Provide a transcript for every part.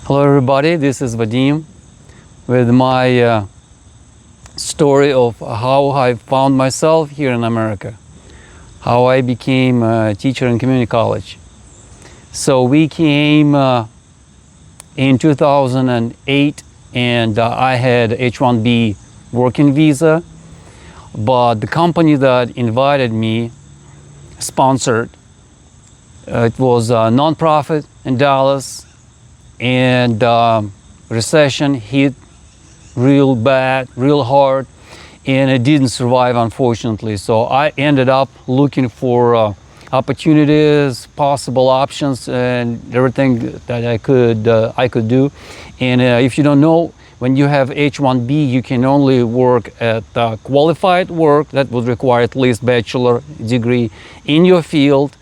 Hello everybody, this is Vadim with my story of how I found myself here in America, how I became a teacher in community college. So we came in 2008 and I had H-1B working visa, but the company that invited me sponsored. It was a non-profit in Dallas, and recession hit real bad, real hard, and it didn't survive, unfortunately. So I ended up looking for opportunities, possible options, and everything that I could do. And if you don't know, when you have H-1B, you can only work at qualified work that would require at least bachelor degree in your field,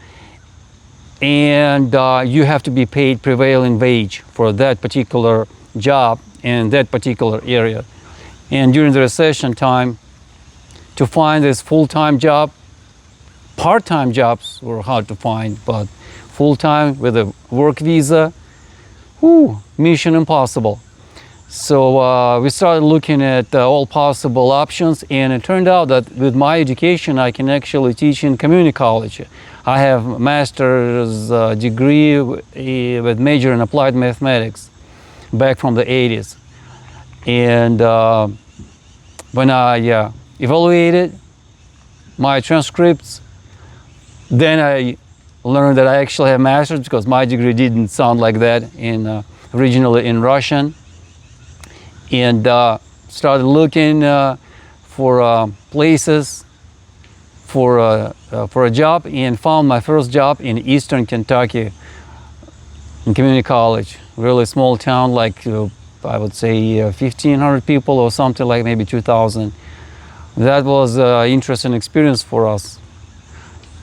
and you have to be paid prevailing wage for that particular job in that particular area. And during the recession time, to find this full-time job, part-time jobs were hard to find, but full-time with a work visa, mission impossible. So we started looking at all possible options, and it turned out that with my education I can actually teach in community college. I have a master's degree with major in applied mathematics back from the 80s. And when I evaluated my transcripts, then I learned that I actually have master's, because my degree didn't sound like that originally in Russian. And started looking for places for a job, and found my first job in Eastern Kentucky in community college. Really small town, like I would say 1,500 people or something, like maybe 2,000. That was an interesting experience for us.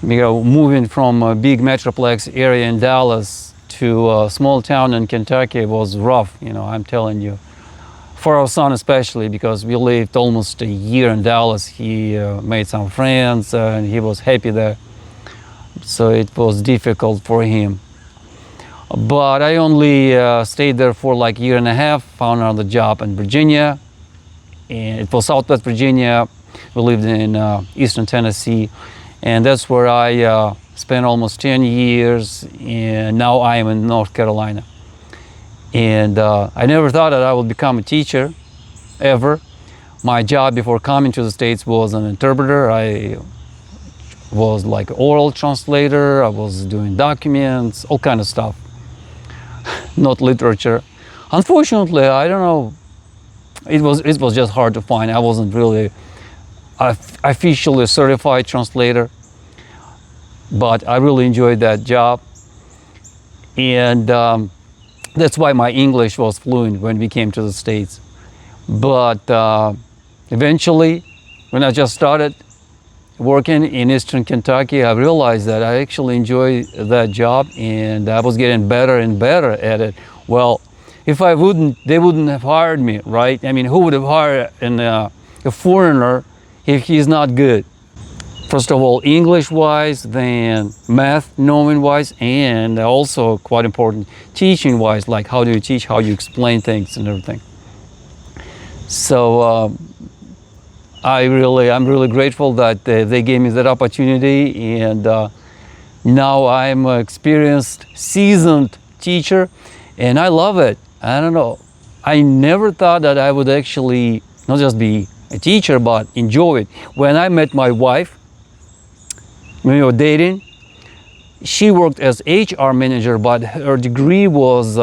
Moving from a big metroplex area in Dallas to a small town in Kentucky was rough, I'm telling you. For our son especially, because we lived almost a year in Dallas. He made some friends and he was happy there. So it was difficult for him. But I only stayed there for like a year and a half, found another job in Virginia. And it was Southwest Virginia. We lived in Eastern Tennessee. And that's where I spent almost 10 years. And now I am in North Carolina. And I never thought that I would become a teacher, ever. My job before coming to the States was an interpreter. I was like oral translator. I was doing documents, all kind of stuff, not literature. Unfortunately, I don't know, it was just hard to find. I wasn't really officially certified translator, but I really enjoyed that job. And that's why my English was fluent when we came to the States. But eventually, when I just started working in Eastern Kentucky, I realized that I actually enjoy that job, and I was getting better and better at it. Well, if I wouldn't, they wouldn't have hired me, right? I mean, who would have hired a foreigner if he's not good? First of all, English-wise, then math knowing-wise, and also quite important, teaching-wise, like how do you teach, how you explain things and everything. So I'm really grateful that they gave me that opportunity, and now I'm an experienced, seasoned teacher, and I love it. I don't know, I never thought that I would actually not just be a teacher, but enjoy it. When I met my wife, when we were dating, she worked as HR manager, but her degree was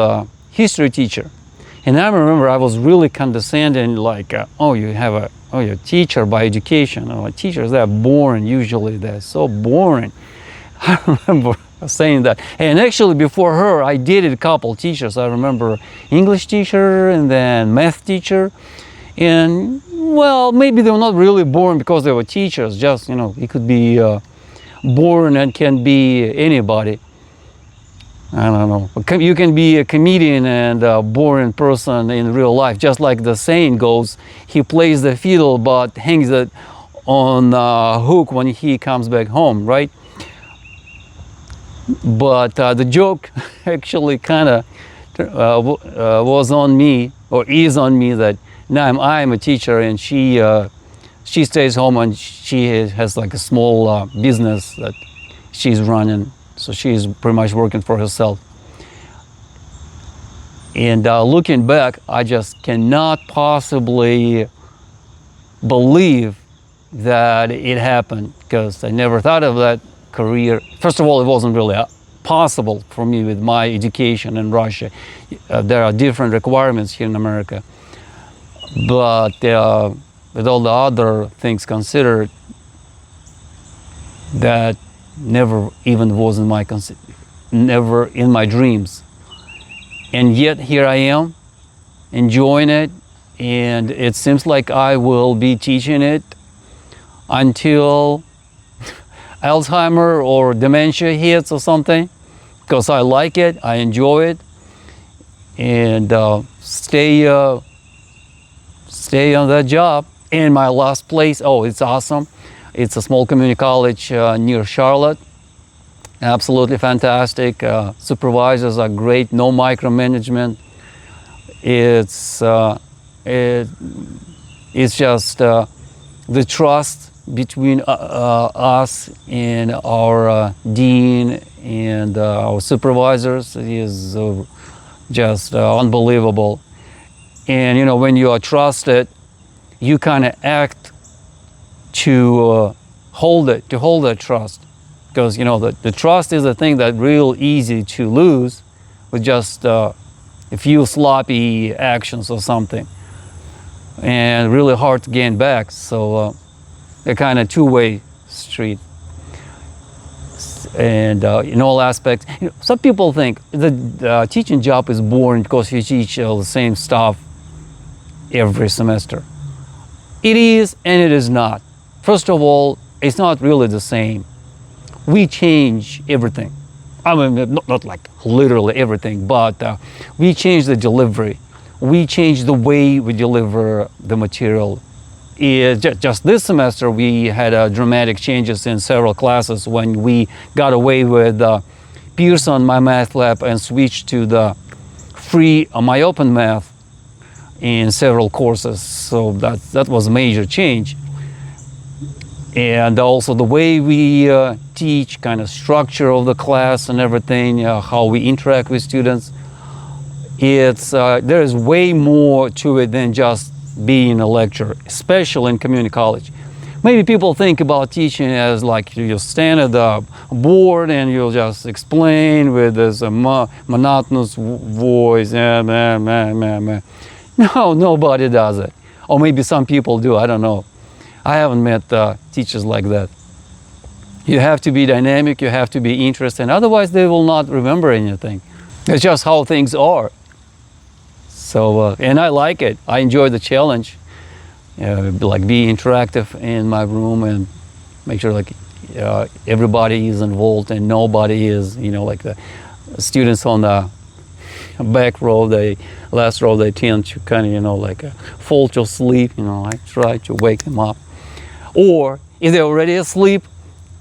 history teacher. And I remember I was really condescending, like, you're a teacher by education. Teachers, they're boring, usually they're so boring. I remember saying that. And actually before her, I dated a couple teachers. I remember English teacher and then math teacher. And well, maybe they were not really boring because they were teachers, just, it could be boring and can be anybody. I don't know. You can be a comedian and a boring person in real life, just like the saying goes, he plays the fiddle but hangs it on a hook when he comes back home, right? But the joke actually kind of was on me, or is on me, that now I'm a teacher, and she stays home, and she has like a small business that she's running, so she's pretty much working for herself. And looking back, I just cannot possibly believe that it happened, because I never thought of that career. First of all, it wasn't really possible for me with my education in Russia. There are different requirements here in America, but with all the other things considered, that never even was in my dreams. And yet here I am, enjoying it, and it seems like I will be teaching it until Alzheimer or dementia hits or something, because I like it, I enjoy it, and stay on that job. And my last place, oh, it's awesome. It's a small community college near Charlotte. Absolutely fantastic. Supervisors are great. No micromanagement. It's just the trust between us and our dean and our supervisors is just unbelievable. And when you are trusted, you kind of act to hold that trust. Because the trust is a thing that real easy to lose with just a few sloppy actions or something, and really hard to gain back. So they're kind of two-way street. And in all aspects, some people think the teaching job is boring because you teach all the same stuff every semester. It is and it is not. First of all, it's not really the same. We change everything. I mean, not like literally everything, but we change the delivery. We change the way we deliver the material. Just this semester, we had dramatic changes in several classes when we got away with Pearson, my math lab, and switched to the free MyOpenMath in several courses. So that was a major change. And also the way we teach, kind of structure of the class and everything, how we interact with students. There is way more to it than just being a lecturer, especially in community college. Maybe people think about teaching as like you just stand at the board and you'll just explain with this monotonous voice. No, nobody does it. Or maybe some people do, I don't know. I haven't met teachers like that. You have to be dynamic, you have to be interesting, otherwise they will not remember anything. It's just how things are. So, and I like it. I enjoy the challenge. Like be interactive in my room and make sure like everybody is involved and nobody is, like the students on the back row, last row, they tend to kind of, like fall to sleep. I try to wake them up. Or if they're already asleep,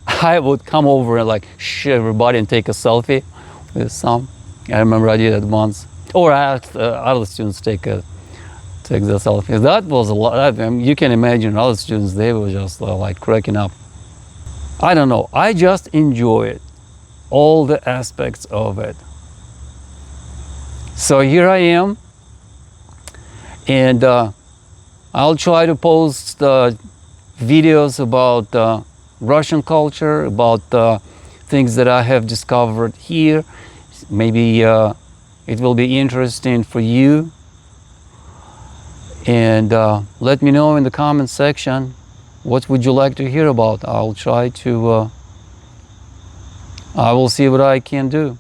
I would come over and like shh everybody and take a selfie with some. I remember I did it once. Or I asked other students to take the selfie. That was a lot. You can imagine other students, they were just like cracking up. I don't know. I just enjoy it. All the aspects of it. So here I am. And I'll try to post videos about Russian culture, about things that I have discovered here. Maybe it will be interesting for you. And let me know in the comment section, what would you like to hear about? I'll try to, I will see what I can do.